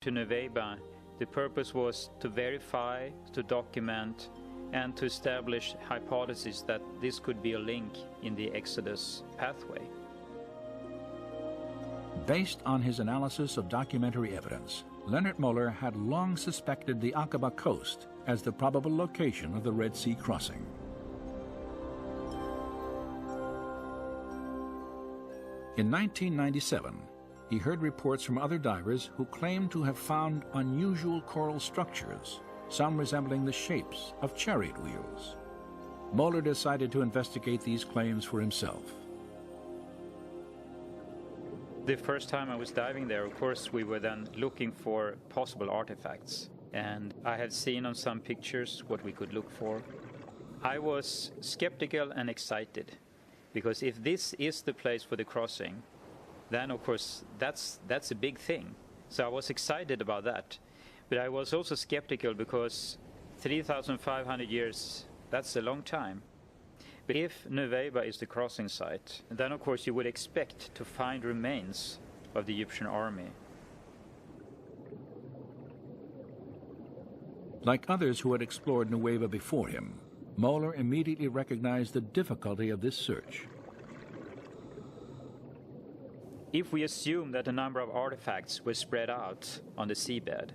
To Nuweiba, the purpose was to verify, to document, and to establish hypotheses that this could be a link in the Exodus pathway. Based on his analysis of documentary evidence, Leonard Moeller had long suspected the Aqaba coast as the probable location of the Red Sea crossing. In 1997, he heard reports from other divers who claimed to have found unusual coral structures, some resembling the shapes of chariot wheels. Moeller decided to investigate these claims for himself. The first time I was diving there, of course, we were then looking for possible artifacts. And I had seen on some pictures what we could look for. I was skeptical and excited, because if this is the place for the crossing, then of course that's a big thing. So I was excited about that. But I was also skeptical because 3,500 years, that's a long time. But if Nuweiba is the crossing site, then of course you would expect to find remains of the Egyptian army. Like others who had explored Nuweiba before him, Moeller immediately recognized the difficulty of this search. If we assume that a number of artifacts were spread out on the seabed,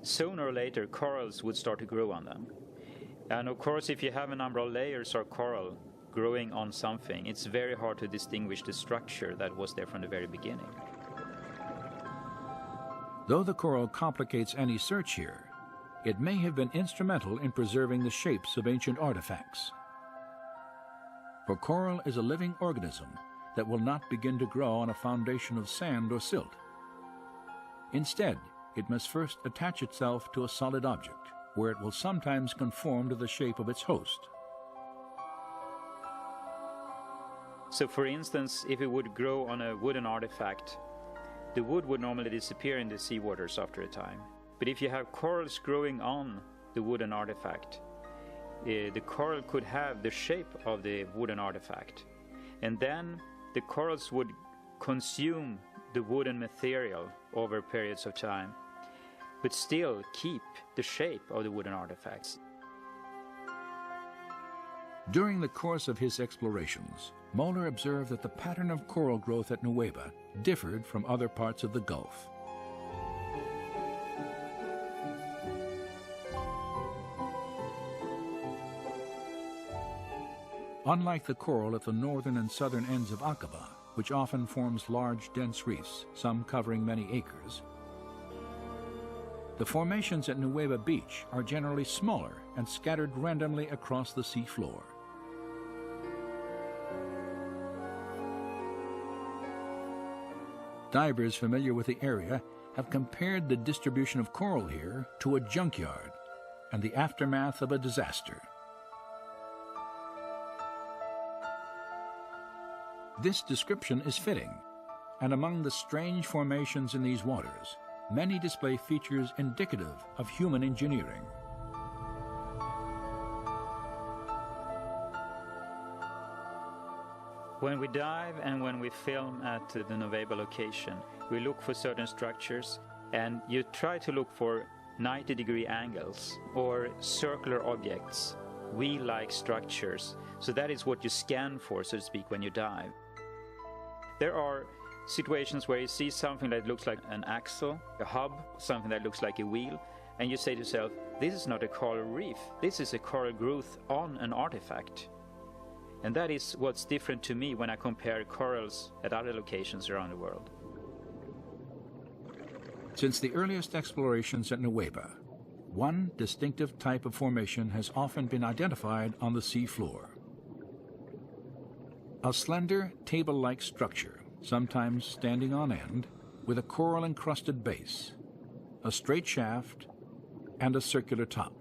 sooner or later corals would start to grow on them. And of course, if you have a number of layers of coral growing on something, it's very hard to distinguish the structure that was there from the very beginning. Though the coral complicates any search here, it may have been instrumental in preserving the shapes of ancient artifacts. For coral is a living organism that will not begin to grow on a foundation of sand or silt. Instead, it must first attach itself to a solid object, where it will sometimes conform to the shape of its host. So for instance, if it would grow on a wooden artifact, the wood would normally disappear in the seawaters after a time. But if you have corals growing on the wooden artifact, the coral could have the shape of the wooden artifact. And then the corals would consume the wooden material over periods of time, but still keep the shape of the wooden artifacts. During the course of his explorations, Moeller observed that the pattern of coral growth at Nuweiba differed from other parts of the Gulf. Unlike the coral at the northern and southern ends of Aqaba, which often forms large, dense reefs, some covering many acres, the formations at Nuweiba Beach are generally smaller and scattered randomly across the sea floor. Divers familiar with the area have compared the distribution of coral here to a junkyard and the aftermath of a disaster. This description is fitting, and among the strange formations in these waters, many display features indicative of human engineering. When we dive and when we film at the Nuweiba location, we look for certain structures, and you try to look for 90-degree angles or circular objects, wheel-like structures. So that is what you scan for, so to speak, when you dive. There are situations where you see something that looks like an axle, a hub, something that looks like a wheel, and you say to yourself, this is not a coral reef, this is a coral growth on an artifact. And that is what's different to me when I compare corals at other locations around the world. Since the earliest explorations at Nuweiba, one distinctive type of formation has often been identified on the sea floor. A slender, table-like structure, sometimes standing on end, with a coral-encrusted base, a straight shaft, and a circular top.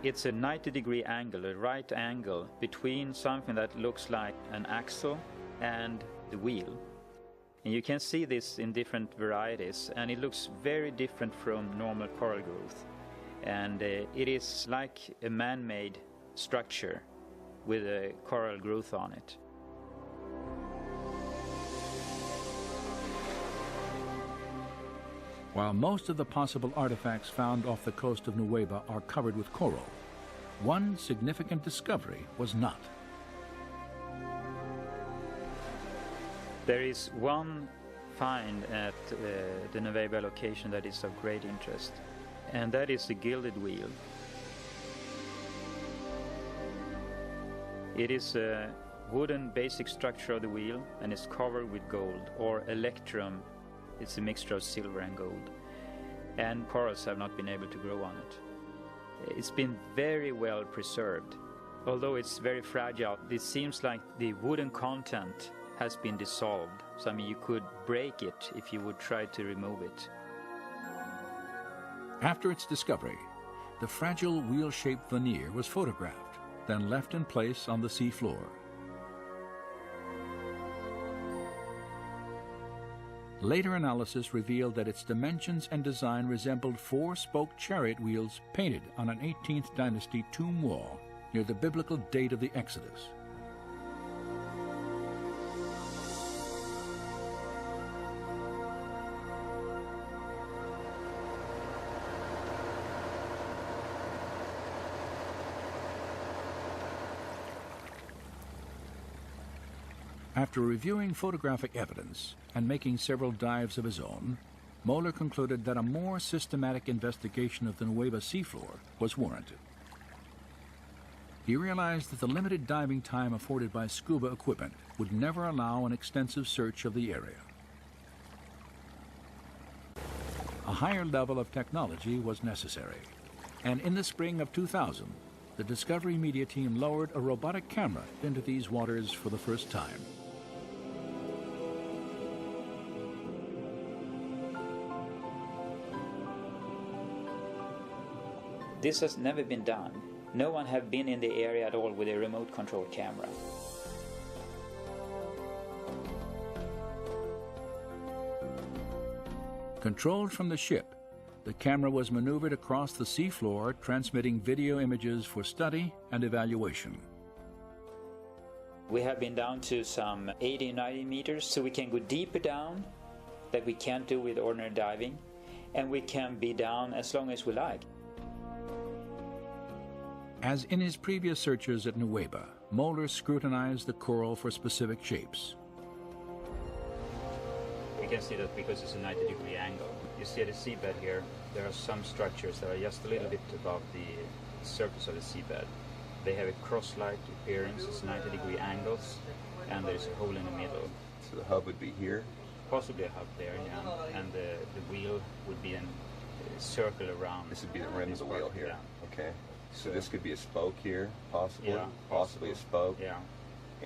It's a 90-degree angle, a right angle, between something that looks like an axle and the wheel. And you can see this in different varieties, and it looks very different from normal coral growth. And it is like a man-made structure with a coral growth on it. While most of the possible artifacts found off the coast of Nueva are covered with coral, one significant discovery was not. There is one find at the Nueva location that is of great interest, and that is the gilded wheel. It is a wooden basic structure of the wheel and is covered with gold, or electrum. It's a mixture of silver and gold, and corals have not been able to grow on it. It's been very well preserved. Although it's very fragile, it seems like the wooden content has been dissolved. So I mean, you could break it if you would try to remove it. After its discovery, the fragile wheel-shaped veneer was photographed, then left in place on the sea floor. Later analysis revealed that its dimensions and design resembled four-spoke chariot wheels painted on an 18th dynasty tomb wall near the biblical date of the Exodus. After reviewing photographic evidence and making several dives of his own, Moeller concluded that a more systematic investigation of the Nueva seafloor was warranted. He realized that the limited diving time afforded by scuba equipment would never allow an extensive search of the area. A higher level of technology was necessary, and in the spring of 2000, the Discovery Media team lowered a robotic camera into these waters for the first time. This has never been done. No one have been in the area at all with a remote control camera. Controlled from the ship, the camera was maneuvered across the seafloor, transmitting video images for study and evaluation. We have been down to some 80-90 meters, so we can go deeper down that we can't do with ordinary diving, and we can be down as long as we like. As in his previous searches at Nueva, Moeller scrutinized the coral for specific shapes. We can see that because it's a 90-degree angle. You see the seabed here, there are some structures that are just a little bit above the surface of the seabed. They have a cross-like appearance, it's 90-degree angles, and there's a hole in the middle. So the hub would be here? Possibly a hub there, yeah. And the wheel would be a circle around. This would be the rim of the wheel here? Yeah. Okay. So this could be a spoke here, possibly? Yeah, possibly a spoke? Yeah.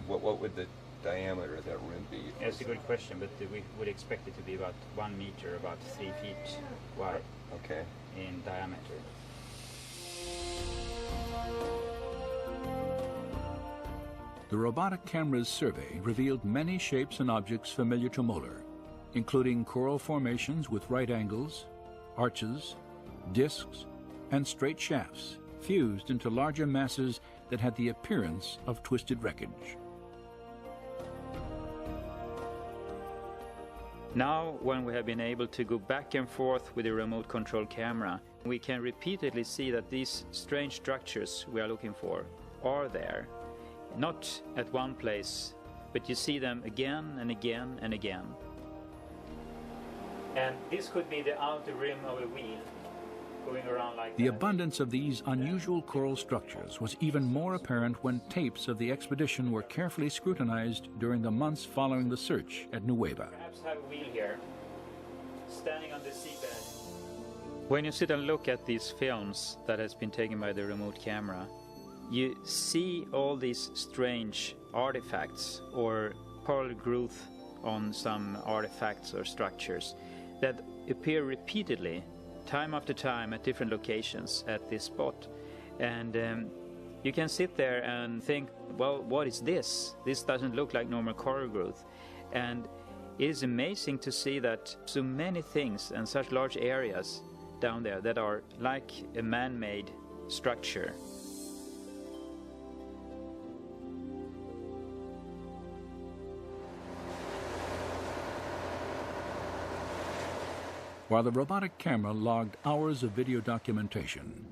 What would the diameter of that rim be? That's a good question, but we would expect it to be about 1 meter, about 3 feet wide. Okay. In diameter. The robotic camera's survey revealed many shapes and objects familiar to Moeller, including coral formations with right angles, arches, discs, and straight shafts, fused into larger masses that had the appearance of twisted wreckage. Now, when we have been able to go back and forth with the remote control camera, we can repeatedly see that these strange structures we are looking for are there. Not at one place, but you see them again and again and again. And this could be the outer rim of a wheel going around like The that. abundance of these unusual coral structures was even more apparent when tapes of the expedition were carefully scrutinized during the months following the search at Nueva. Perhaps have a wheel here, standing on the seabed. When you sit and look at these films that has been taken by the remote camera, you see all these strange artifacts or coral growth on some artifacts or structures that appear repeatedly, time after time, at different locations at this spot. And you can sit there and think, well, what is this? This doesn't look like normal coral growth. And it is amazing to see that so many things and such large areas down there that are like a man-made structure. While the robotic camera logged hours of video documentation,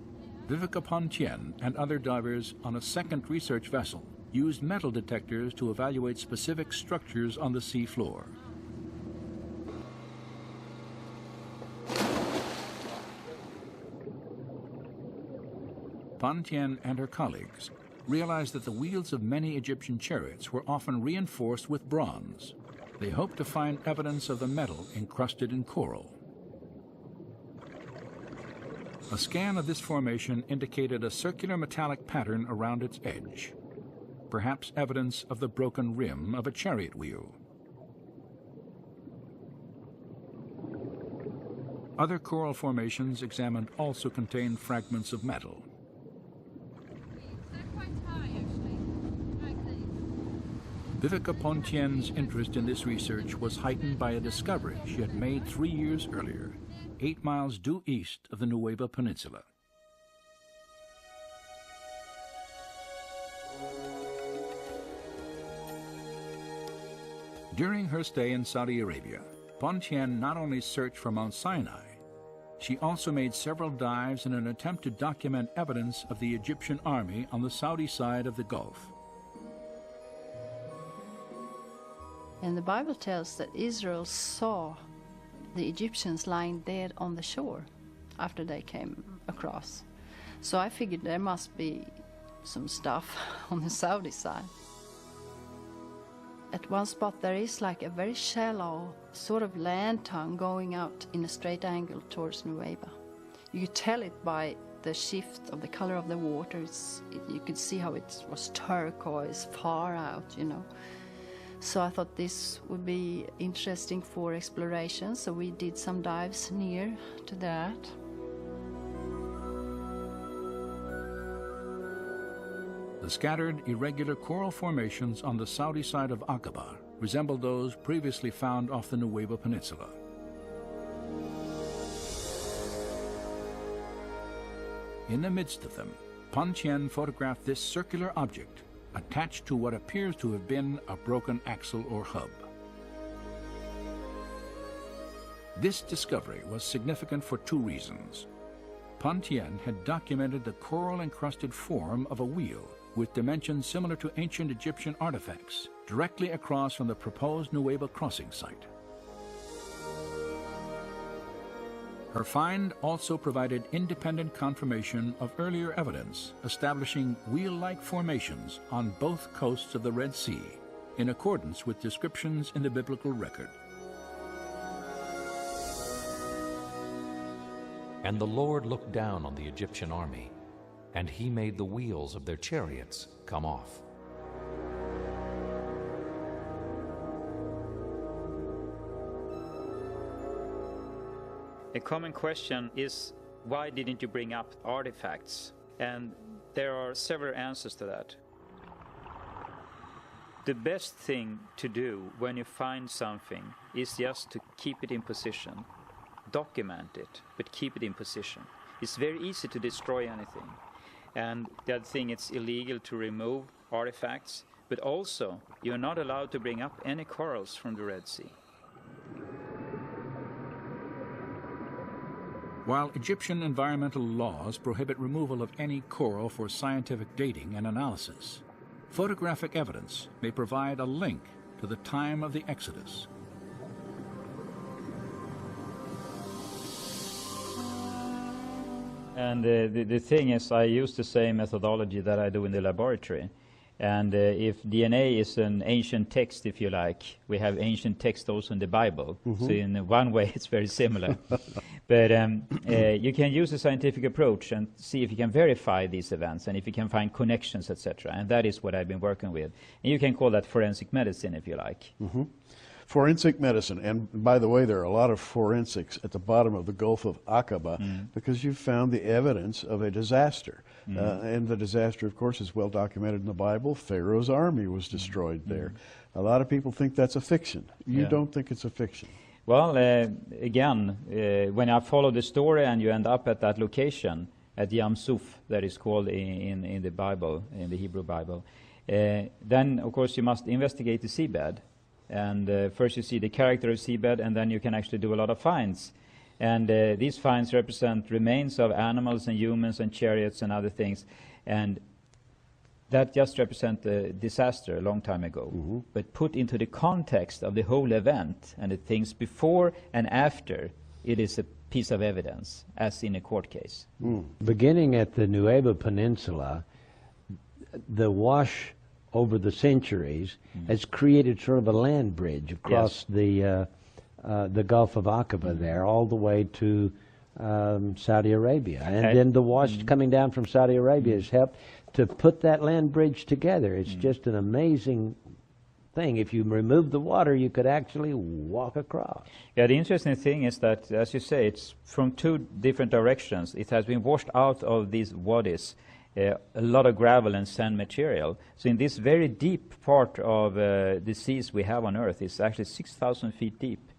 Viveka Pontien and other divers on a second research vessel used metal detectors to evaluate specific structures on the sea floor. Pontien and her colleagues realized that the wheels of many Egyptian chariots were often reinforced with bronze. They hoped to find evidence of the metal encrusted in coral. A scan of this formation indicated a circular metallic pattern around its edge, perhaps evidence of the broken rim of a chariot wheel. Other coral formations examined also contained fragments of metal. Viveka Pontien's interest in this research was heightened by a discovery she had made 3 years earlier, 8 miles due east of the Nueva Peninsula. During her stay in Saudi Arabia, Pontien not only searched for Mount Sinai, she also made several dives in an attempt to document evidence of the Egyptian army on the Saudi side of the Gulf. And the Bible tells that Israel saw the Egyptians lying dead on the shore after they came across. So I figured there must be some stuff on the Saudi side. At one spot there is like a very shallow sort of land tongue going out in a straight angle towards Nueva. You could tell it by the shift of the color of the water. You could see how it was turquoise far out, you know. So I thought this would be interesting for exploration, so we did some dives near to that. The scattered, irregular coral formations on the Saudi side of Aqaba resemble those previously found off the Nueva Peninsula. In the midst of them, Pontien photographed this circular object attached to what appears to have been a broken axle or hub. This discovery was significant for two reasons. Pontien had documented the coral-encrusted form of a wheel with dimensions similar to ancient Egyptian artifacts, directly across from the proposed Nueva crossing site. Her find also provided independent confirmation of earlier evidence establishing wheel-like formations on both coasts of the Red Sea, in accordance with descriptions in the biblical record. And the Lord looked down on the Egyptian army, and he made the wheels of their chariots come off. A common question is, why didn't you bring up artifacts? And there are several answers to that. The best thing to do when you find something is just to keep it in position. Document it, but keep it in position. It's very easy to destroy anything. And the other thing, it's illegal to remove artifacts, but also you're not allowed to bring up any corals from the Red Sea. While Egyptian environmental laws prohibit removal of any coral for scientific dating and analysis, photographic evidence may provide a link to the time of the Exodus. And the thing is, I use the same methodology that I do in the laboratory. And if DNA is an ancient text, if you like, we have ancient text also in the Bible. So in one way, it's very similar. But you can use a scientific approach and see if you can verify these events and if you can find connections, etc. And that is what I've been working with. And you can call that forensic medicine, if you like. Forensic medicine. And by the way, there are a lot of forensics at the bottom of the Gulf of Aqaba because you've found the evidence of a disaster. And the disaster, of course, is well documented in the Bible. Pharaoh's army was destroyed there. A lot of people think that's a fiction. You don't think it's a fiction. Well, again, when I follow the story and you end up at that location, at Yam Suf, that is called in the Bible, in the Hebrew Bible, then, of course, you must investigate the seabed. And first you see the character of seabed, and then you can actually do a lot of finds. And these finds represent remains of animals and humans and chariots and other things. And that just represents a disaster a long time ago. But put into the context of the whole event and the things before and after, it is a piece of evidence, as in a court case. Beginning at the Nueva Peninsula, the wash over the centuries has created sort of a land bridge across the Gulf of Aqaba there, all the way to Saudi Arabia. And then the wash coming down from Saudi Arabia has helped to put that land bridge together. It's just an amazing thing. If you remove the water, you could actually walk across. Yeah, the interesting thing is that, as you say, it's from two different directions. It has been washed out of these wadis, a lot of gravel and sand material. So in this very deep part of the seas we have on Earth, it's actually 6,000 feet deep.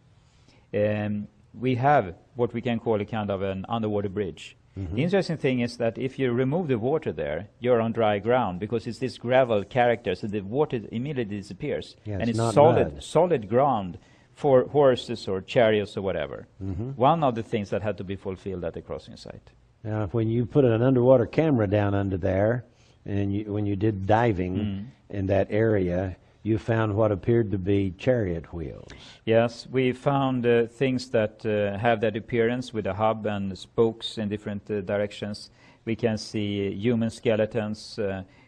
We have what we can call a kind of an underwater bridge. The interesting thing is that if you remove the water there, you're on dry ground, because it's this gravel character, so the water immediately disappears. Yeah, and it's it's not solid ground for horses or chariots or whatever. One of the things that had to be fulfilled at the crossing site. Now, when you put an underwater camera down under there, and when you did diving in that area, you found what appeared to be chariot wheels. Yes, we found things that have that appearance with a hub and spokes in different directions. We can see human skeletons.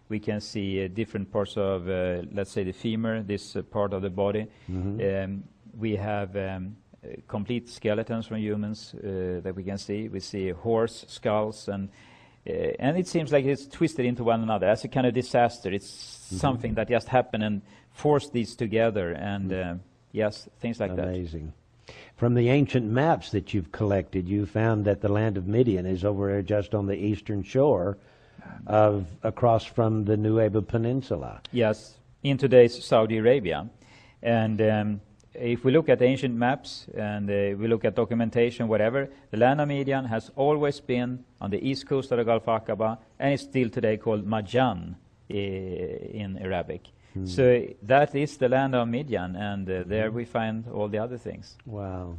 We can see different parts of, let's say, the femur, this part of the body. We have complete skeletons from humans that we can see. We see horse skulls, and it seems like it's twisted into one another as a kind of disaster. It's something that just happened and forced these together, and yes, things like that. Amazing. From the ancient maps that you've collected, you found that the land of Midian is over there just on the eastern shore of across from the Nueva Peninsula. Yes, in today's Saudi Arabia. And if we look at ancient maps and we look at documentation, whatever, the land of Midian has always been on the east coast of the Gulf of Aqaba, and it's still today called Majan in Arabic. So that is the land of Midian, and there we find all the other things. Wow.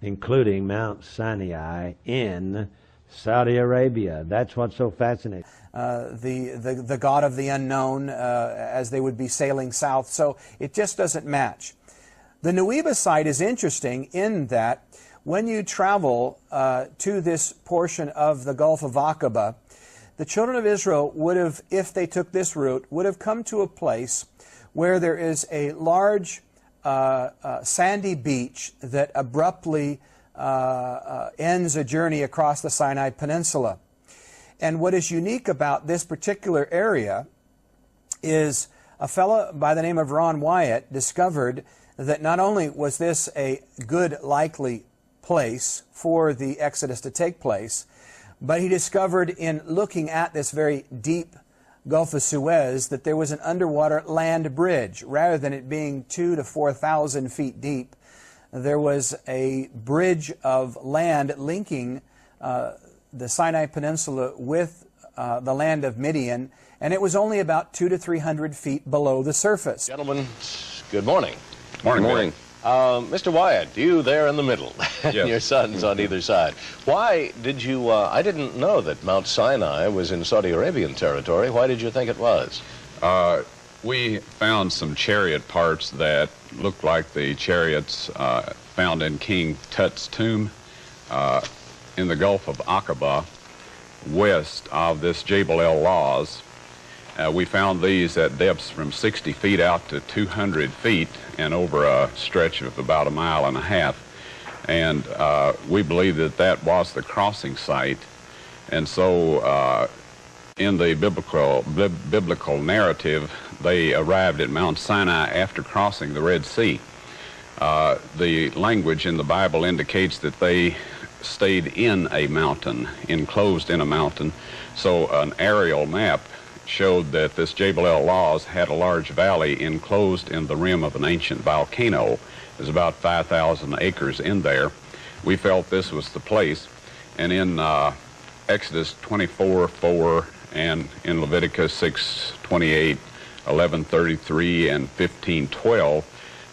Including Mount Sinai in Saudi Arabia. That's what's so fascinating. The god of the unknown as they would be sailing south. So it just doesn't match. The Nueva site is interesting in that when you travel to this portion of the Gulf of Aqaba, the children of Israel would have, if they took this route, would have come to a place where there is a large sandy beach that abruptly ends a journey across the Sinai Peninsula. And what is unique about this particular area is a fellow by the name of Ron Wyatt discovered that not only was this a good, likely place for the Exodus to take place, but he discovered in looking at this very deep Gulf of Suez that there was an underwater land bridge. Rather than it being 2,000 to 4,000 feet deep, there was a bridge of land linking the Sinai Peninsula with the land of Midian, and it was only about 200 to 300 feet below the surface. Gentlemen, good morning. Morning. Morning. Mr. Wyatt, you there in the middle, and Yes. your sons on either side. Why did you, I didn't know that Mount Sinai was in Saudi Arabian territory. Why did you think it was? We found some chariot parts that looked like the chariots found in King Tut's tomb in the Gulf of Aqaba, west of this Jebel El Lawz. We found these at depths from 60 feet out to 200 feet and over a stretch of about 1.5 miles. And we believe that that was the crossing site. And so in the biblical narrative, they arrived at Mount Sinai after crossing the Red Sea. The language in the Bible indicates that they stayed in a mountain, enclosed in a mountain. So an aerial map showed that this Jebel El Lawz had a large valley enclosed in the rim of an ancient volcano. There's about 5,000 acres in there. We felt this was the place. And in Exodus 24:4 and in Leviticus 6:28, 11:33, and 15:12,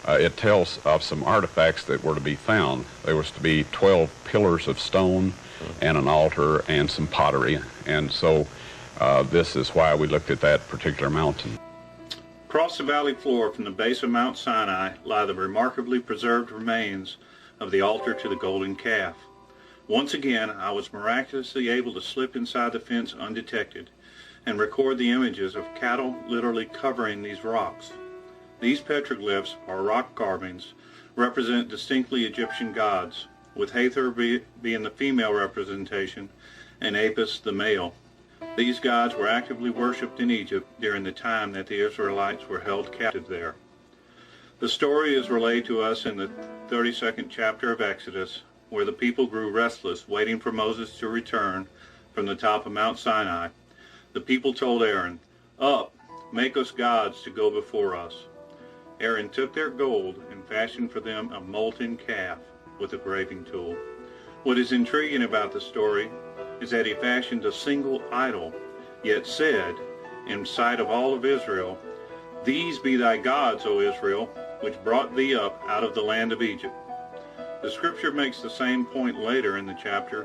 it tells of some artifacts that were to be found. There was to be 12 pillars of stone and an altar and some pottery. And so this is why we looked at that particular mountain. Across the valley floor from the base of Mount Sinai lie the remarkably preserved remains of the altar to the golden calf. Once again, I was miraculously able to slip inside the fence undetected and record the images of cattle literally covering these rocks. These petroglyphs, or rock carvings, represent distinctly Egyptian gods, with Hathor being the female representation and Apis the male. These gods were actively worshipped in Egypt during the time that the Israelites were held captive there. The story is relayed to us in the 32nd chapter of Exodus, where the people grew restless, waiting for Moses to return from the top of Mount Sinai. The people told Aaron, "Up, make us gods to go before us." Aaron took their gold and fashioned for them a molten calf with a graving tool. What is intriguing about the story is that he fashioned a single idol, yet said, in sight of all of Israel, "These be thy gods, O Israel, which brought thee up out of the land of Egypt." The scripture makes the same point later in the chapter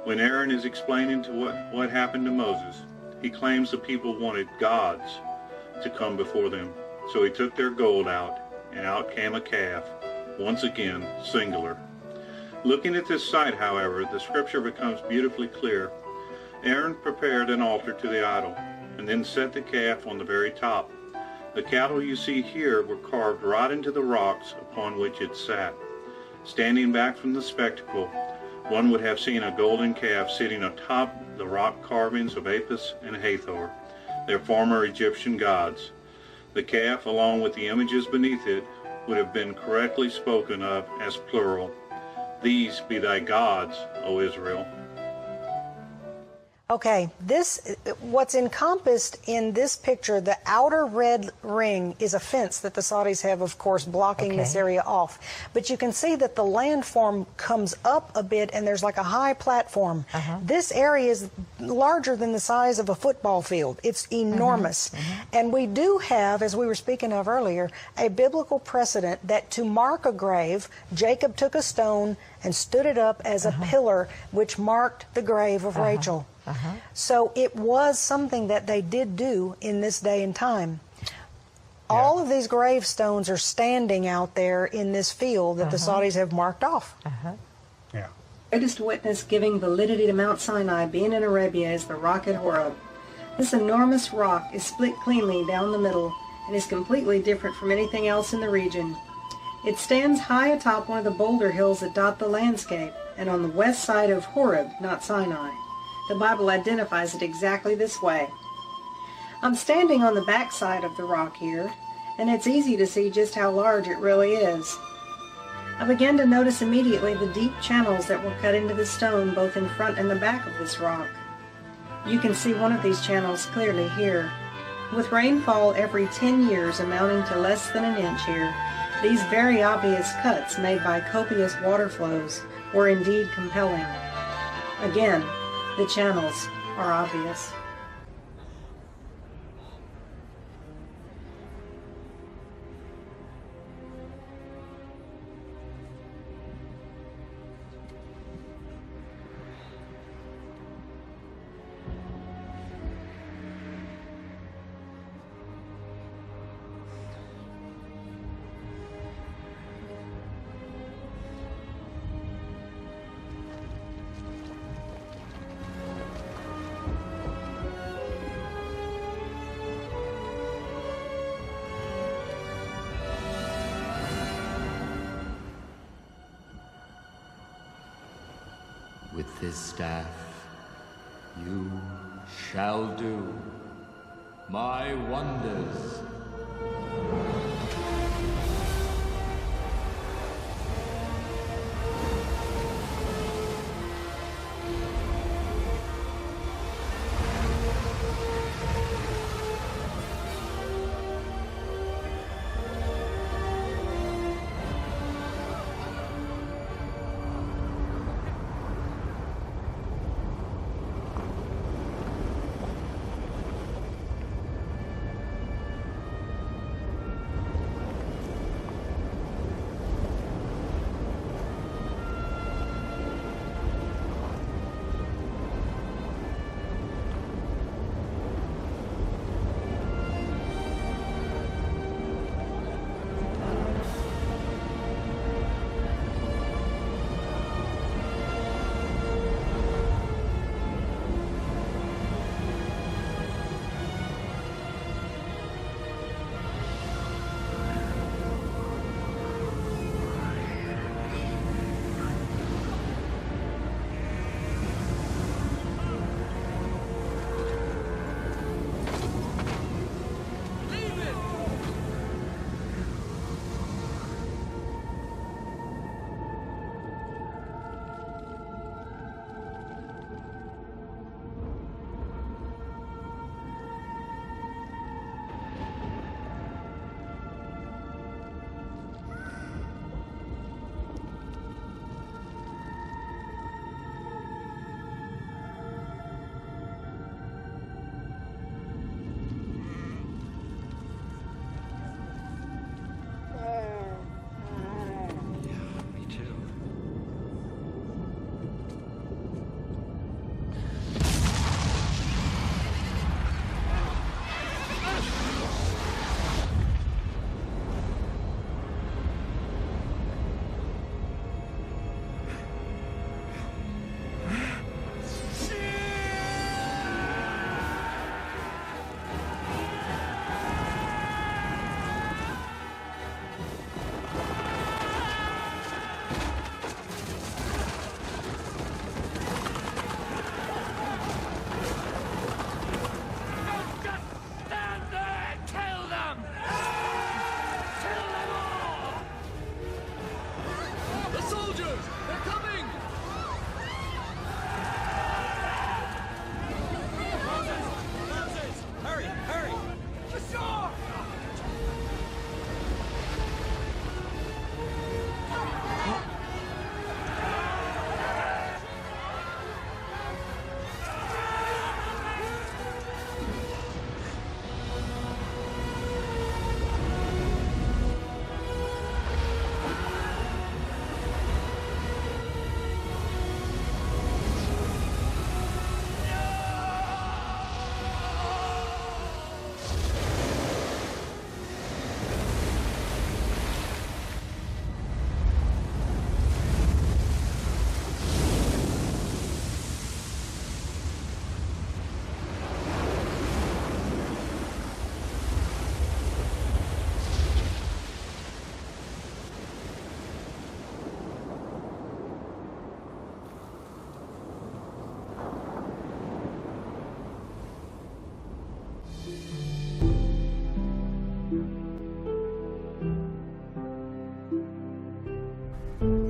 when Aaron is explaining what happened to Moses. He claims the people wanted gods to come before them. So he took their gold out, and out came a calf, once again singular. Looking at this site, however, the scripture becomes beautifully clear. Aaron prepared an altar to the idol, and then set the calf on the very top. The cattle you see here were carved right into the rocks upon which it sat. Standing back from the spectacle, one would have seen a golden calf sitting atop the rock carvings of Apis and Hathor, their former Egyptian gods. The calf, along with the images beneath it, would have been correctly spoken of as plural. "These be thy gods, O Israel." Okay, what's encompassed in this picture, the outer red ring is a fence that the Saudis have, of course, blocking this area off. But you can see that the landform comes up a bit and there's like a high platform. This area is larger than the size of a football field. It's enormous. And we do have, as we were speaking of earlier, a biblical precedent that to mark a grave, Jacob took a stone and stood it up as a pillar which marked the grave of Rachel. So it was something that they did do in this day and time. All of these gravestones are standing out there in this field that the Saudis have marked off. Greatest witness giving validity to Mount Sinai being in Arabia is the rock at Horeb. This enormous rock is split cleanly down the middle and is completely different from anything else in the region. It stands high atop one of the boulder hills that dot the landscape and on the west side of Horeb, not Sinai. The Bible identifies it exactly this way. I'm standing on the back side of the rock here, and it's easy to see just how large it really is. I began to notice immediately the deep channels that were cut into the stone both in front and the back of this rock. You can see one of these channels clearly here. With rainfall every 10 years amounting to less than an inch here, these very obvious cuts made by copious water flows were indeed compelling. Again, the channels are obvious. With this staff you shall do my wonders.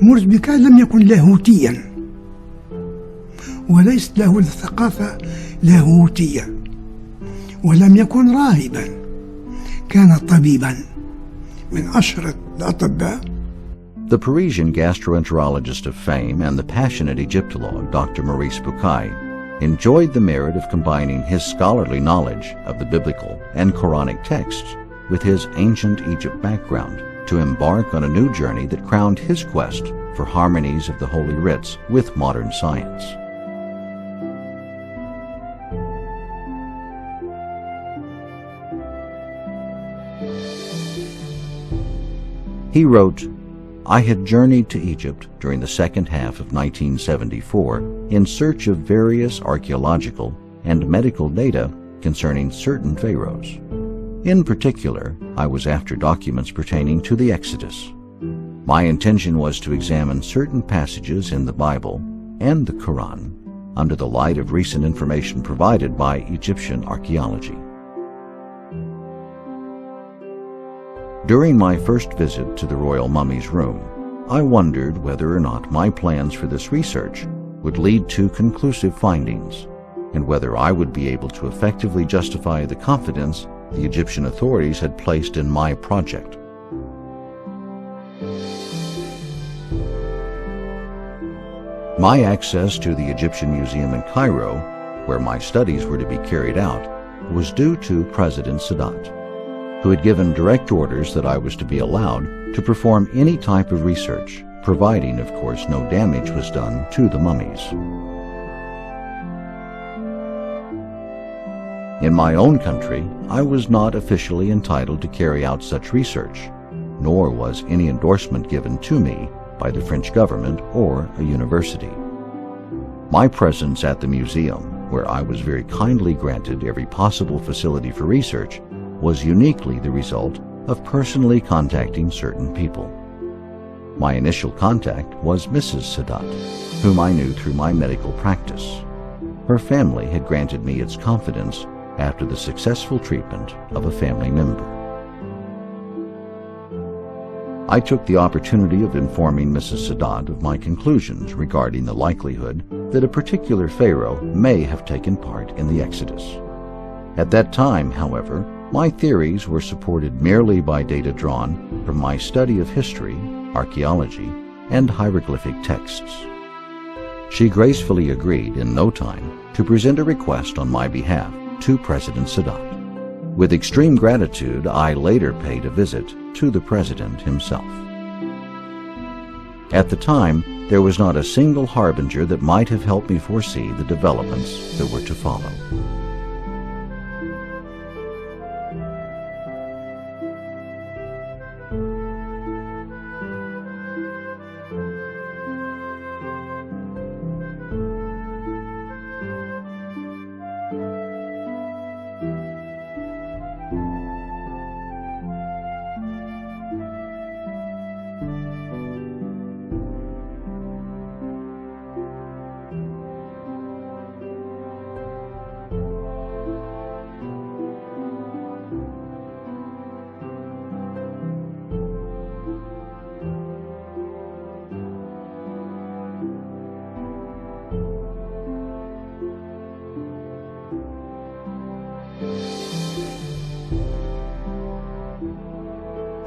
مرزبكا لم يكن لاهوتيا، وليس له الثقافة لاهوتية، ولم يكن راهبا، كان طبيبا من أشهر الأطباء. The Parisian gastroenterologist of fame and the passionate Egyptologist Dr. Maurice Bucaille enjoyed the merit of combining his scholarly knowledge of the biblical and Quranic texts with his ancient Egypt background to embark on a new journey that crowned his quest for harmonies of the Holy Writs with modern science. He wrote, "I had journeyed to Egypt during the second half of 1974 in search of various archaeological and medical data concerning certain pharaohs. In particular, I was after documents pertaining to the Exodus. My intention was to examine certain passages in the Bible and the Quran under the light of recent information provided by Egyptian archaeology. During my first visit to the royal mummy's room, I wondered whether or not my plans for this research would lead to conclusive findings, and whether I would be able to effectively justify the confidence the Egyptian authorities had placed in my project. My access to the Egyptian Museum in Cairo, where my studies were to be carried out, was due to President Sadat, who had given direct orders that I was to be allowed to perform any type of research, providing, of course, no damage was done to the mummies. In my own country, I was not officially entitled to carry out such research, nor was any endorsement given to me by the French government or a university. My presence at the museum, where I was very kindly granted every possible facility for research, was uniquely the result of personally contacting certain people. My initial contact was Mrs. Sadat, whom I knew through my medical practice. Her family had granted me its confidence after the successful treatment of a family member. I took the opportunity of informing Mrs. Sadat of my conclusions regarding the likelihood that a particular pharaoh may have taken part in the Exodus. At that time, however, my theories were supported merely by data drawn from my study of history, archaeology, and hieroglyphic texts. She gracefully agreed in no time to present a request on my behalf to President Sadat. With extreme gratitude, I later paid a visit to the President himself. At the time, there was not a single harbinger that might have helped me foresee the developments that were to follow.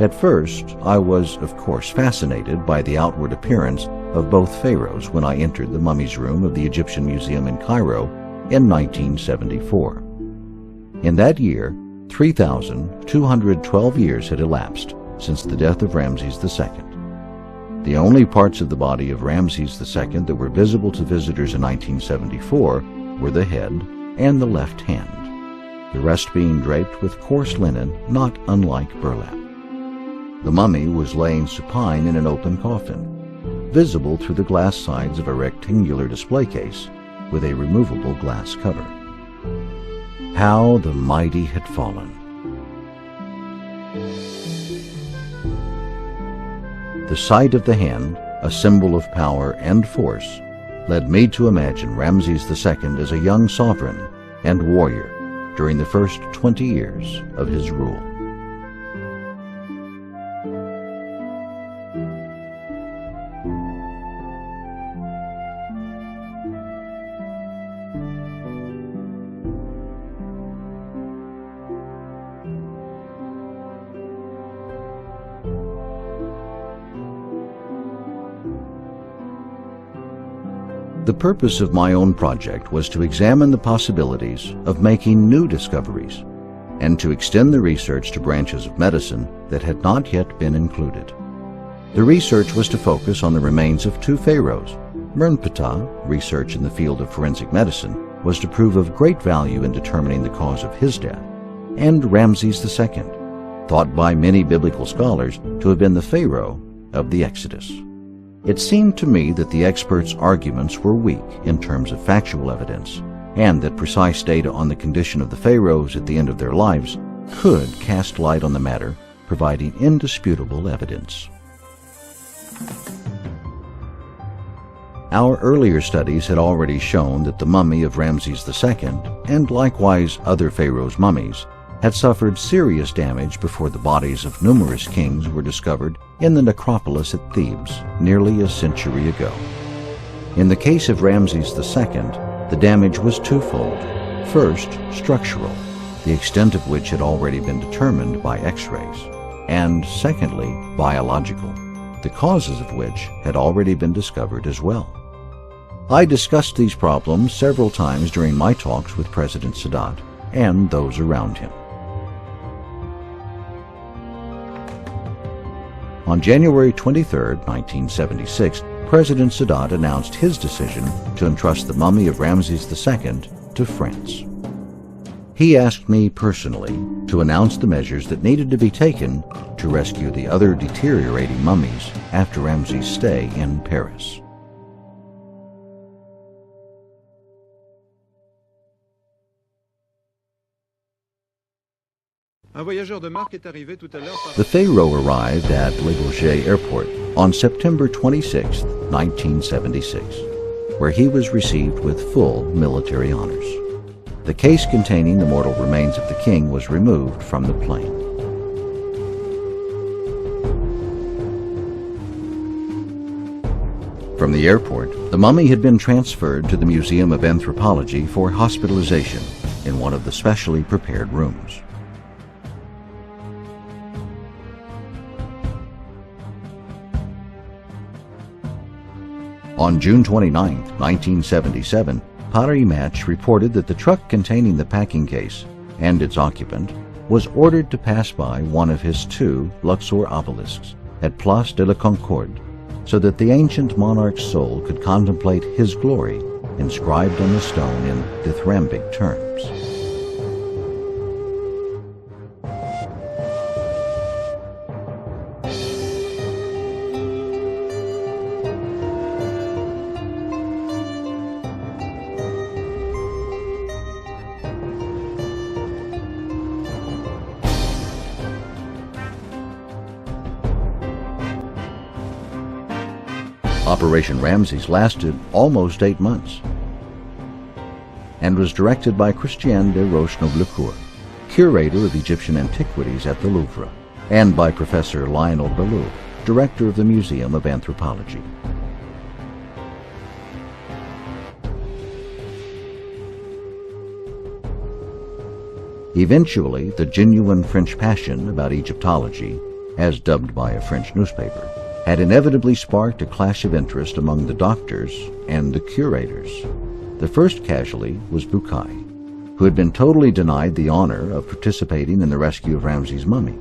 At first, I was, of course, fascinated by the outward appearance of both pharaohs when I entered the mummy's room of the Egyptian Museum in Cairo in 1974. In that year, 3,212 years had elapsed since the death of Ramses II. The only parts of the body of Ramses II that were visible to visitors in 1974 were the head and the left hand, the rest being draped with coarse linen not unlike burlap. The mummy was laying supine in an open coffin, visible through the glass sides of a rectangular display case with a removable glass cover. How the mighty had fallen! The sight of the hand, a symbol of power and force, led me to imagine Ramses II as a young sovereign and warrior during the first 20 years of his rule. The purpose of my own project was to examine the possibilities of making new discoveries and to extend the research to branches of medicine that had not yet been included. The research was to focus on the remains of two pharaohs. Mernptah, research in the field of forensic medicine, was to prove of great value in determining the cause of his death, and Ramses II, thought by many biblical scholars to have been the pharaoh of the Exodus. It seemed to me that the experts' arguments were weak in terms of factual evidence, and that precise data on the condition of the pharaohs at the end of their lives could cast light on the matter, providing indisputable evidence. Our earlier studies had already shown that the mummy of Ramses II, and likewise other pharaohs' mummies, had suffered serious damage before the bodies of numerous kings were discovered in the necropolis at Thebes nearly a century ago. In the case of Ramses II, the damage was twofold. First, structural, the extent of which had already been determined by X-rays, and secondly, biological, the causes of which had already been discovered as well. I discussed these problems several times during my talks with President Sadat and those around him. On January 23, 1976, President Sadat announced his decision to entrust the mummy of Ramses II to France. He asked me personally to announce the measures that needed to be taken to rescue the other deteriorating mummies after Ramses' stay in Paris. The pharaoh arrived at Le Bourget Airport on September 26, 1976, where he was received with full military honors. The case containing the mortal remains of the king was removed from the plane. From the airport, the mummy had been transferred to the Museum of Anthropology for hospitalization in one of the specially prepared rooms. On June 29, 1977, Paris Match reported that the truck containing the packing case and its occupant was ordered to pass by one of his two Luxor obelisks at Place de la Concorde, so that the ancient monarch's soul could contemplate his glory inscribed on the stone in dithyrambic terms. Operation Ramses lasted almost 8 months and was directed by Christian de Roche-Noblecourt, curator of Egyptian antiquities at the Louvre, and by Professor Lionel Ballou, director of the Museum of Anthropology. Eventually, the genuine French passion about Egyptology, as dubbed by a French newspaper, had inevitably sparked a clash of interest among the doctors and the curators. The first casualty was Bucaille, who had been totally denied the honor of participating in the rescue of Ramses' mummy.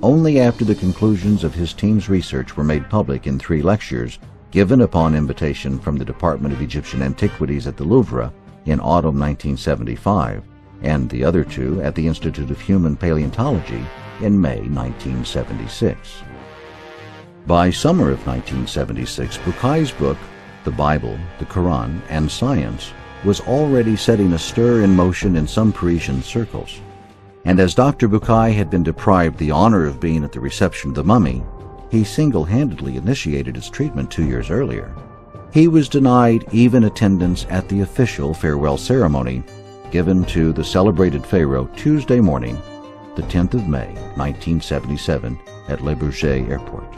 Only after the conclusions of his team's research were made public in 3 lectures given upon invitation from the Department of Egyptian Antiquities at the Louvre in autumn 1975, and the other 2 at the Institute of Human Paleontology in May 1976. By summer of 1976, Bucaille's book, The Bible, the Quran, and Science, was already setting a stir in motion in some Parisian circles. And as Dr. Bucaille had been deprived the honor of being at the reception of the mummy, he single-handedly initiated its treatment 2 years earlier. He was denied even attendance at the official farewell ceremony given to the celebrated pharaoh Tuesday morning, the 10th of May, 1977, at Le Bourget Airport.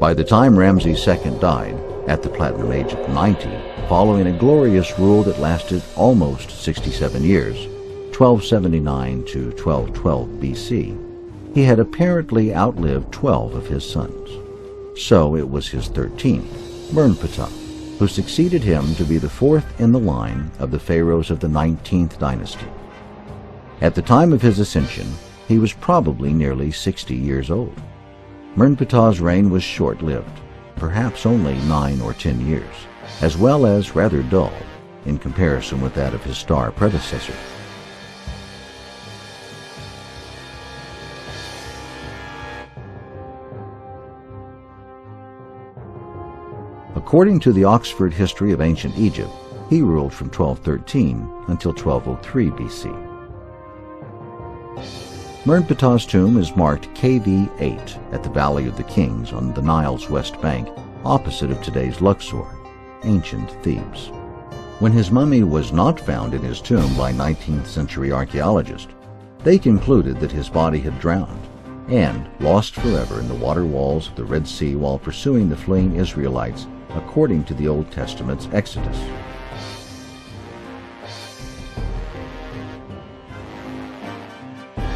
By the time Ramses II died, at the platinum age of 90, following a glorious rule that lasted almost 67 years, 1279 to 1212 BC, he had apparently outlived 12 of his sons. So it was his 13th, Mernptah, who succeeded him to be the fourth in the line of the pharaohs of the 19th dynasty. At the time of his ascension, he was probably nearly 60 years old. Mernptah's reign was short-lived, perhaps only 9 or 10 years, as well as rather dull in comparison with that of his star predecessor. According to the Oxford History of Ancient Egypt, he ruled from 1213 until 1203 BC. Mernptah's tomb is marked KV 8 at the Valley of the Kings on the Nile's west bank, opposite of today's Luxor, ancient Thebes. When his mummy was not found in his tomb by 19th century archaeologists, they concluded that his body had drowned and lost forever in the water walls of the Red Sea while pursuing the fleeing Israelites according to the Old Testament's Exodus.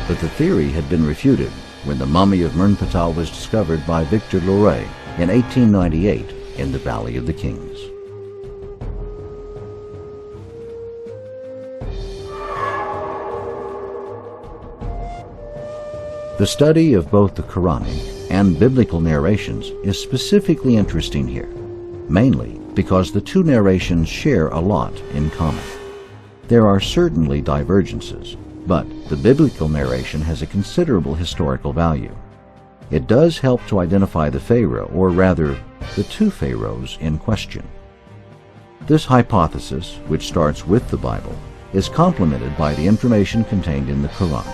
But the theory had been refuted when the mummy of Mernptah was discovered by Victor Loret in 1898 in the Valley of the Kings. The study of both the Quranic and biblical narrations is specifically interesting here, mainly because the two narrations share a lot in common. There are certainly divergences, but the biblical narration has a considerable historical value. It does help to identify the pharaoh, or rather, the two pharaohs in question. This hypothesis, which starts with the Bible, is complemented by the information contained in the Quran.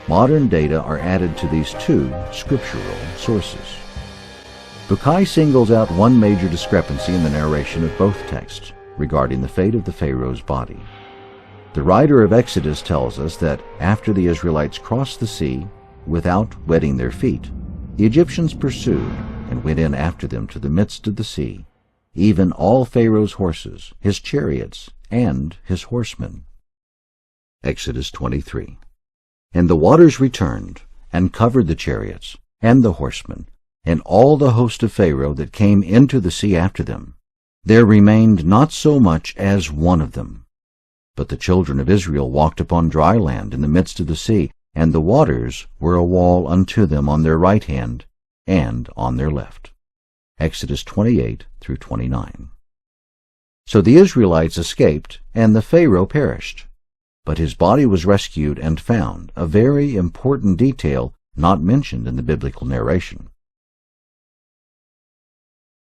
Modern data are added to these two scriptural sources. Bukai singles out one major discrepancy in the narration of both texts regarding the fate of the pharaoh's body. The writer of Exodus tells us that after the Israelites crossed the sea without wetting their feet, the Egyptians pursued and went in after them to the midst of the sea, even all Pharaoh's horses, his chariots, and his horsemen. Exodus 23. And the waters returned and covered the chariots and the horsemen and all the host of Pharaoh that came into the sea after them. There remained not so much as one of them. But the children of Israel walked upon dry land in the midst of the sea, and the waters were a wall unto them on their right hand and on their left. Exodus 28 through 29. So the Israelites escaped, and the Pharaoh perished. But his body was rescued and found, a very important detail not mentioned in the biblical narration.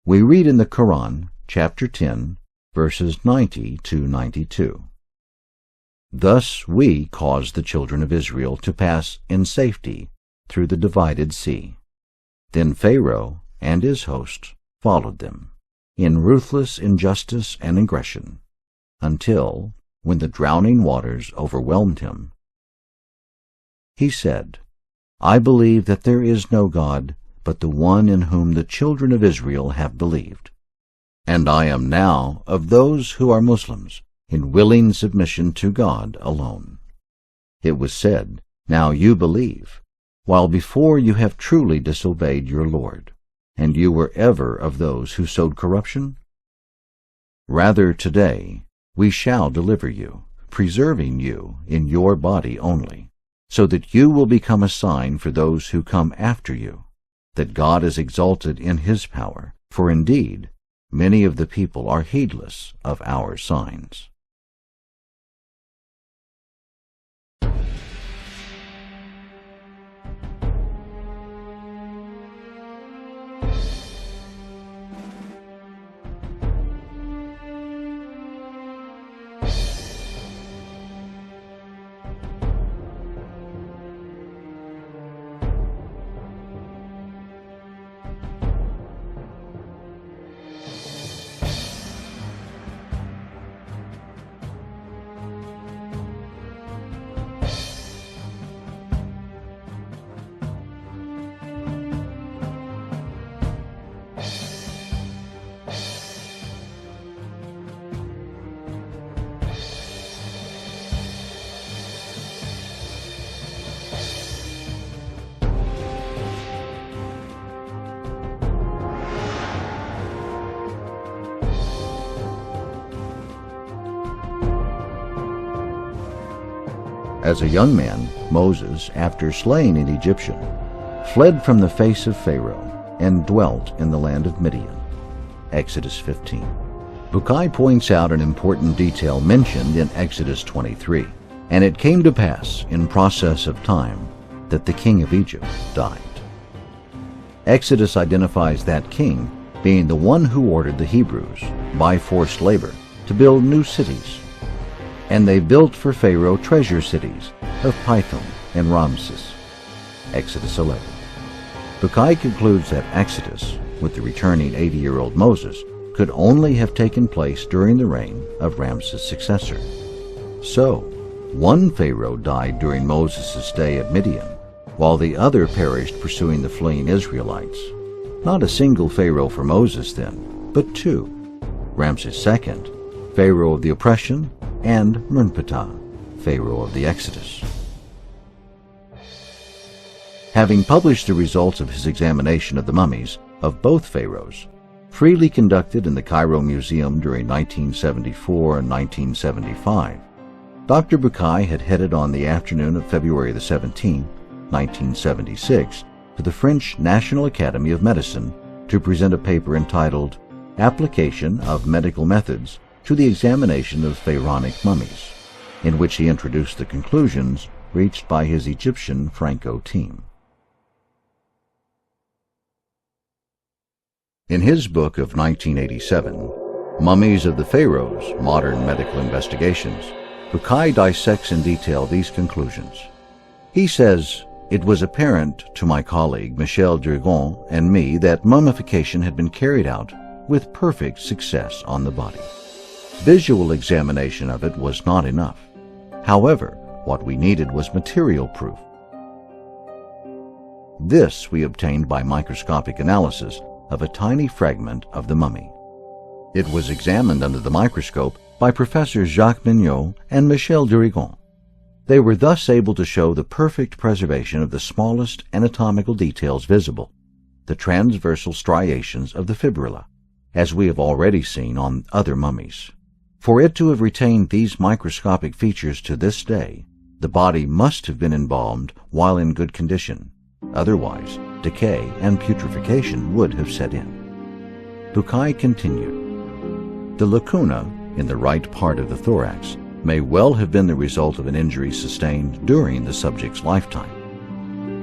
We read in the Quran, chapter 10, verses 90 to 92. Thus we caused the children of Israel to pass in safety through the divided sea. Then Pharaoh and his host followed them, in ruthless injustice and aggression, until, when the drowning waters overwhelmed him, he said, I believe that there is no God but the one in whom the children of Israel have believed. And I am now of those who are Muslims, in willing submission to God alone. It was said, Now you believe, while before you have truly disobeyed your Lord, and you were ever of those who sowed corruption? Rather today we shall deliver you, preserving you in your body only, so that you will become a sign for those who come after you, that God is exalted in his power, for indeed many of the people are heedless of our signs. As a young man, Moses, after slaying an Egyptian, fled from the face of Pharaoh and dwelt in the land of Midian. Exodus 15. Bukai points out an important detail mentioned in Exodus 23. And it came to pass in process of time that the king of Egypt died. Exodus identifies that king being the one who ordered the Hebrews, by forced labor, to build new cities. And they built for Pharaoh treasure cities of Pithom and Ramses. Exodus 11. Bukai concludes that Exodus, with the returning 80-year-old Moses, could only have taken place during the reign of Ramses' successor. So, one Pharaoh died during Moses' stay at Midian, while the other perished pursuing the fleeing Israelites. Not a single Pharaoh for Moses then, but two: Ramses II, Pharaoh of the oppression, and Mernptah, Pharaoh of the Exodus. Having published the results of his examination of the mummies of both pharaohs, freely conducted in the Cairo Museum during 1974 and 1975, Dr. Bukai had headed on the afternoon of February the 17th, 1976, to the French National Academy of Medicine to present a paper entitled Application of Medical Methods to the Examination of Pharaonic Mummies, in which he introduced the conclusions reached by his Egyptian Franco team. In his book of 1987, Mummies of the Pharaohs, Modern Medical Investigations, Bukai dissects in detail these conclusions. He says, "It was apparent to my colleague Michel Durgon and me that mummification had been carried out with perfect success on the body. Visual examination of it was not enough. However, what we needed was material proof. This we obtained by microscopic analysis of a tiny fragment of the mummy. It was examined under the microscope by Professors Jacques Mignot and Michel Durgon. They were thus able to show the perfect preservation of the smallest anatomical details visible, the transversal striations of the fibrilla, as we have already seen on other mummies. For it to have retained these microscopic features to this day, the body must have been embalmed while in good condition. Otherwise, decay and putrefaction would have set in." Bukai continued, "The lacuna in the right part of the thorax may well have been the result of an injury sustained during the subject's lifetime.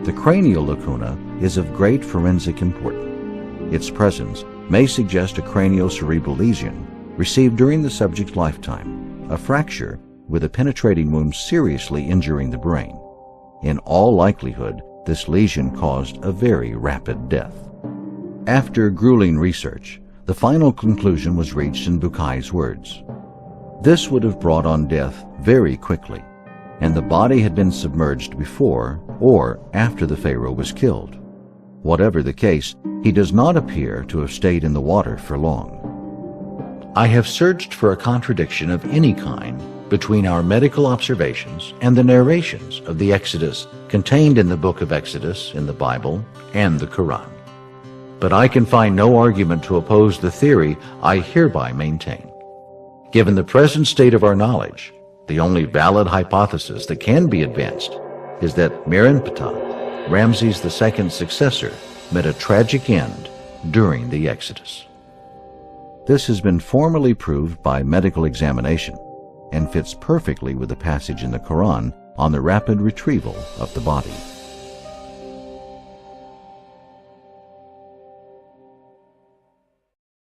The cranial lacuna is of great forensic importance. Its presence may suggest a craniocerebral lesion received during the subject's lifetime, a fracture with a penetrating wound seriously injuring the brain. In all likelihood, this lesion caused a very rapid death." After grueling research, the final conclusion was reached in Bukai's words. This would have brought on death very quickly, and the body had been submerged before or after the pharaoh was killed. Whatever the case, he does not appear to have stayed in the water for long. "I have searched for a contradiction of any kind between our medical observations and the narrations of the Exodus contained in the book of Exodus in the Bible and the Quran. But I can find no argument to oppose the theory I hereby maintain. Given the present state of our knowledge, the only valid hypothesis that can be advanced is that Mernptah, Ramses II's successor, met a tragic end during the Exodus. This has been formally proved by medical examination and fits perfectly with the passage in the Quran on the rapid retrieval of the body."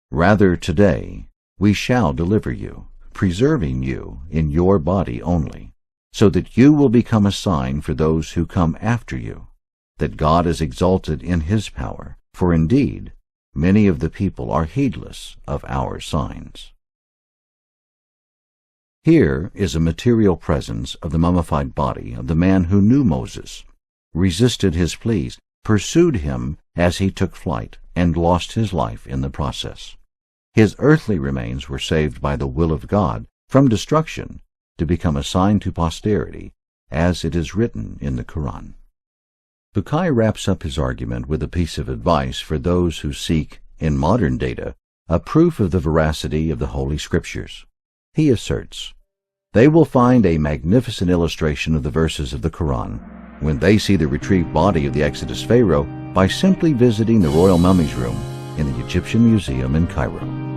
"Rather today we shall deliver you, preserving you in your body only, so that you will become a sign for those who come after you, that God is exalted in his power, for indeed many of the people are heedless of our signs." Here is a material presence of the mummified body of the man who knew Moses, resisted his pleas, pursued him as he took flight, and lost his life in the process. His earthly remains were saved by the will of God from destruction to become a sign to posterity, as it is written in the Quran. Bukai wraps up his argument with a piece of advice for those who seek, in modern data, a proof of the veracity of the Holy Scriptures. He asserts, they will find a magnificent illustration of the verses of the Quran when they see the retrieved body of the Exodus Pharaoh by simply visiting the Royal Mummies Room in the Egyptian Museum in Cairo.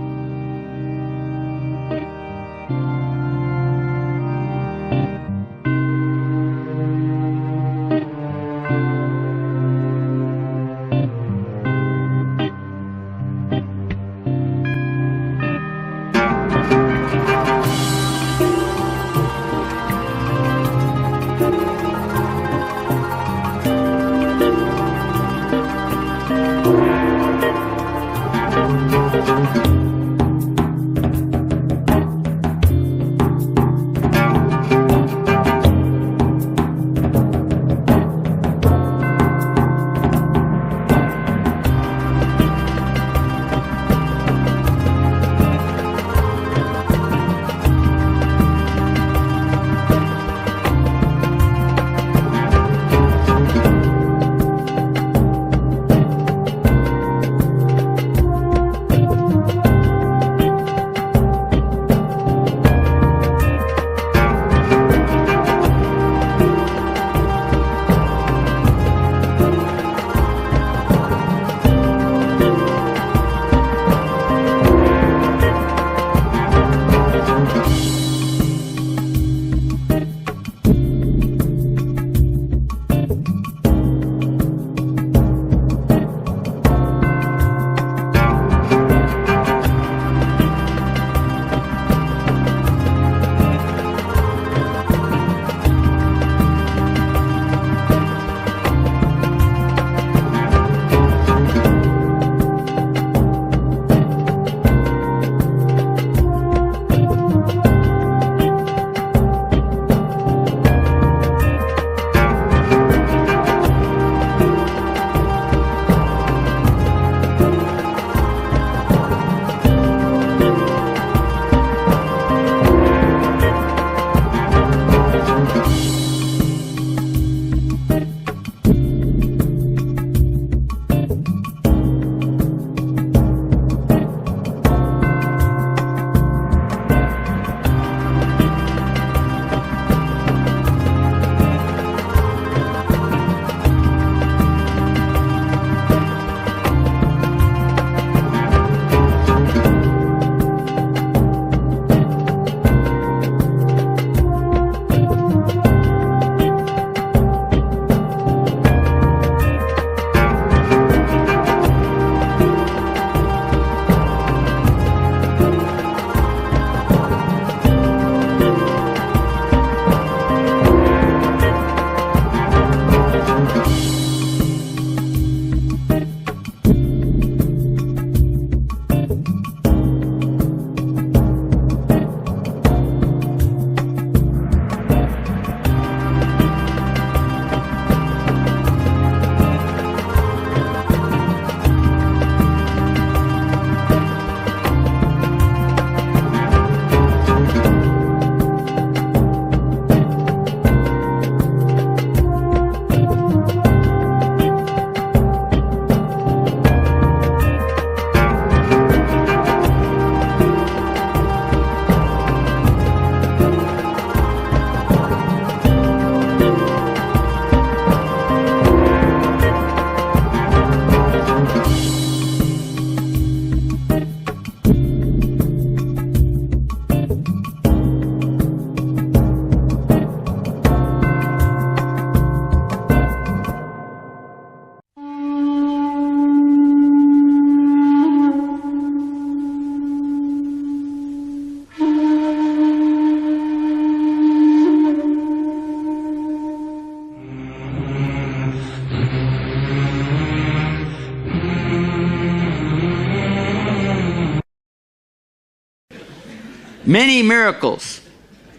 Many miracles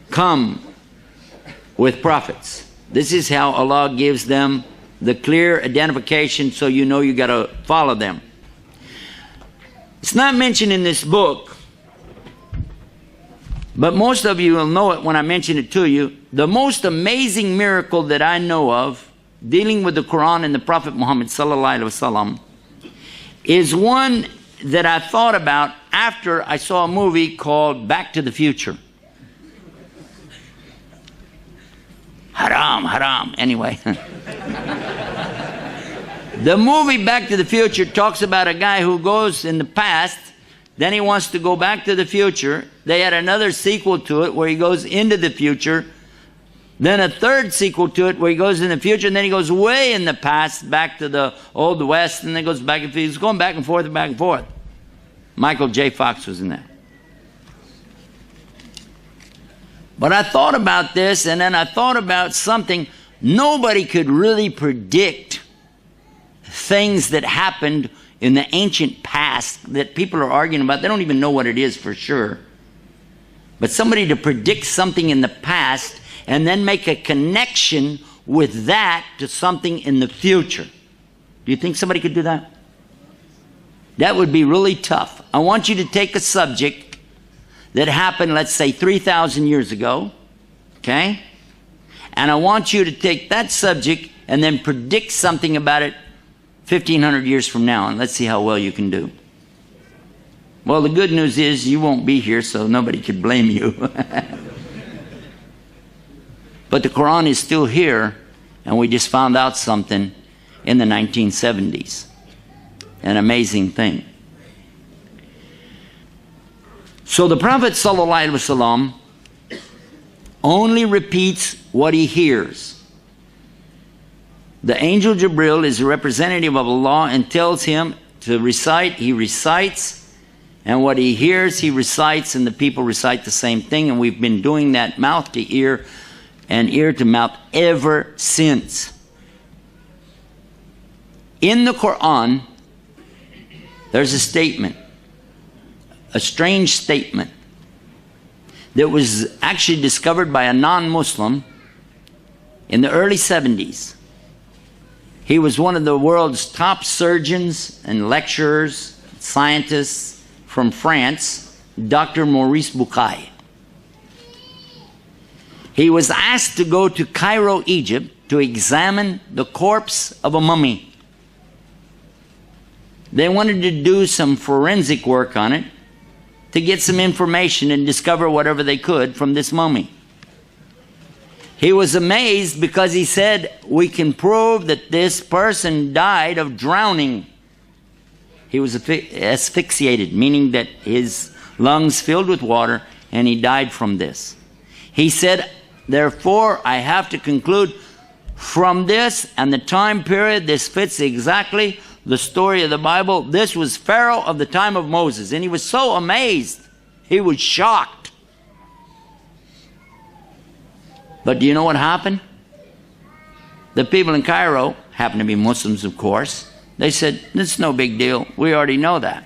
come with prophets. This is how Allah gives them the clear identification, so you know you got to follow them. It's not mentioned in this book, but most of you will know it when I mention it to you. The most amazing miracle that I know of dealing with the Quran and the Prophet Muhammad sallallahu alaihi wasallam is one that I thought about after I saw a movie called Back to the Future. Haram, haram. Anyway. The movie Back to the Future talks about a guy who goes in the past, then he wants to go back to the future. They had another sequel to it where he goes into the future. Then a third sequel to it where he goes in the future, and then he goes way in the past, back to the Old West, and then goes back and forth. He's going back and forth and back and forth. Michael J. Fox was in that. But I thought about this, and then I thought about something. Nobody could really predict things that happened in the ancient past that people are arguing about. They don't even know what it is for sure. But somebody to predict something in the past and then make a connection with that to something in the future. Do you think somebody could do that? That would be really tough. I want you to take a subject that happened, let's say, 3,000 years ago, okay? And I want you to take that subject and then predict something about it 1,500 years from now, and let's see how well you can do. Well, the good news is you won't be here, so nobody could blame you. But the Quran is still here, and we just found out something in the 1970s. An amazing thing. So the Prophet ﷺ only repeats what he hears. The angel Jibril is a representative of Allah and tells him to recite. He recites, and what he hears, he recites, and the people recite the same thing. And we've been doing that mouth to ear and ear to mouth ever since. In the Quran, there's a statement, a strange statement, that was actually discovered by a non-Muslim in the early 70s. He was one of the world's top surgeons and lecturers, scientists from France, Dr. Maurice Bucaille. He was asked to go to Cairo, Egypt, to examine the corpse of a mummy. They wanted to do some forensic work on it to get some information and discover whatever they could from this mummy. He was amazed because he said, we can prove that this person died of drowning. He was asphyxiated, meaning that his lungs filled with water, and he died from this. He said, therefore, I have to conclude from this and the time period, this fits exactly the story of the Bible. This was Pharaoh of the time of Moses. And he was so amazed. He was shocked. But do you know what happened? The people in Cairo, happen to be Muslims, of course, they said, it's no big deal. We already know that.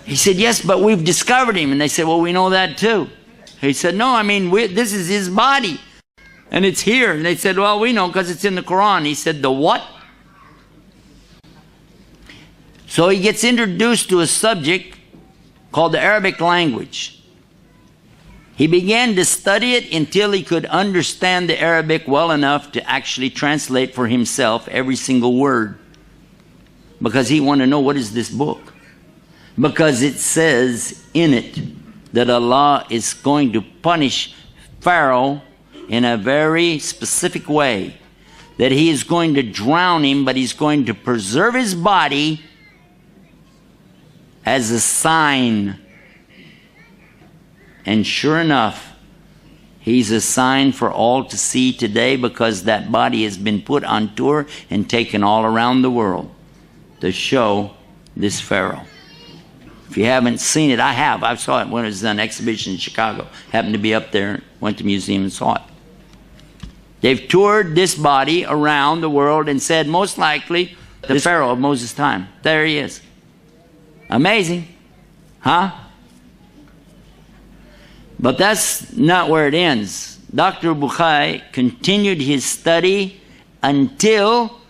He said, yes, but we've discovered him. And they said, well, we know that too. He said, no, I mean, this is his body. And it's here. And they said, well, we know because it's in the Quran. He said, the what? So he gets introduced to a subject called the Arabic language. He began to study it until he could understand the Arabic well enough to actually translate for himself every single word. Because he wanted to know, what is this book? Because it says in it that Allah is going to punish Pharaoh in a very specific way. That he is going to drown him, but he's going to preserve his body as a sign. And sure enough, he's a sign for all to see today, because that body has been put on tour and taken all around the world to show this Pharaoh. If you haven't seen it, I have. I saw it when it was on exhibition in Chicago. Happened to be up there, went to the museum and saw it. They've toured this body around the world and said, most likely, the Pharaoh of Moses' time. There he is. Amazing. Huh? But that's not where it ends. Dr. Bucaille continued his study until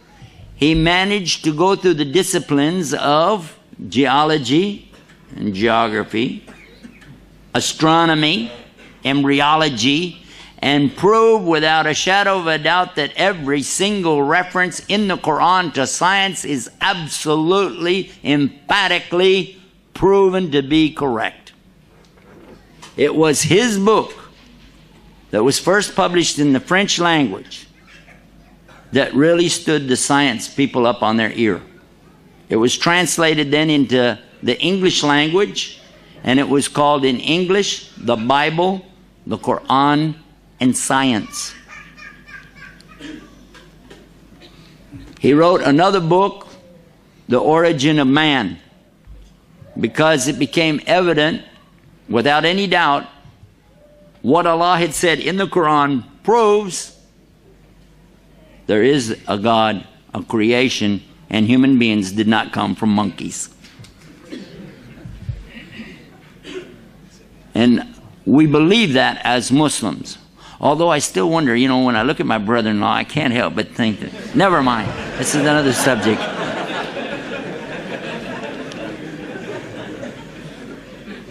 he managed to go through the disciplines of geology and geography, astronomy, embryology, and prove without a shadow of a doubt that every single reference in the Quran to science is absolutely, emphatically proven to be correct. It was his book that was first published in the French language that really stood the science people up on their ear. It was translated then into the English language, and it was called in English, the Bible, the Quran, and Science. He wrote another book, The Origin of Man, because it became evident, without any doubt, what Allah had said in the Quran proves there is a God, a creation, and human beings did not come from monkeys. And we believe that as Muslims. Although I still wonder, you know, when I look at my brother-in-law, I can't help but think that, never mind, this is another subject.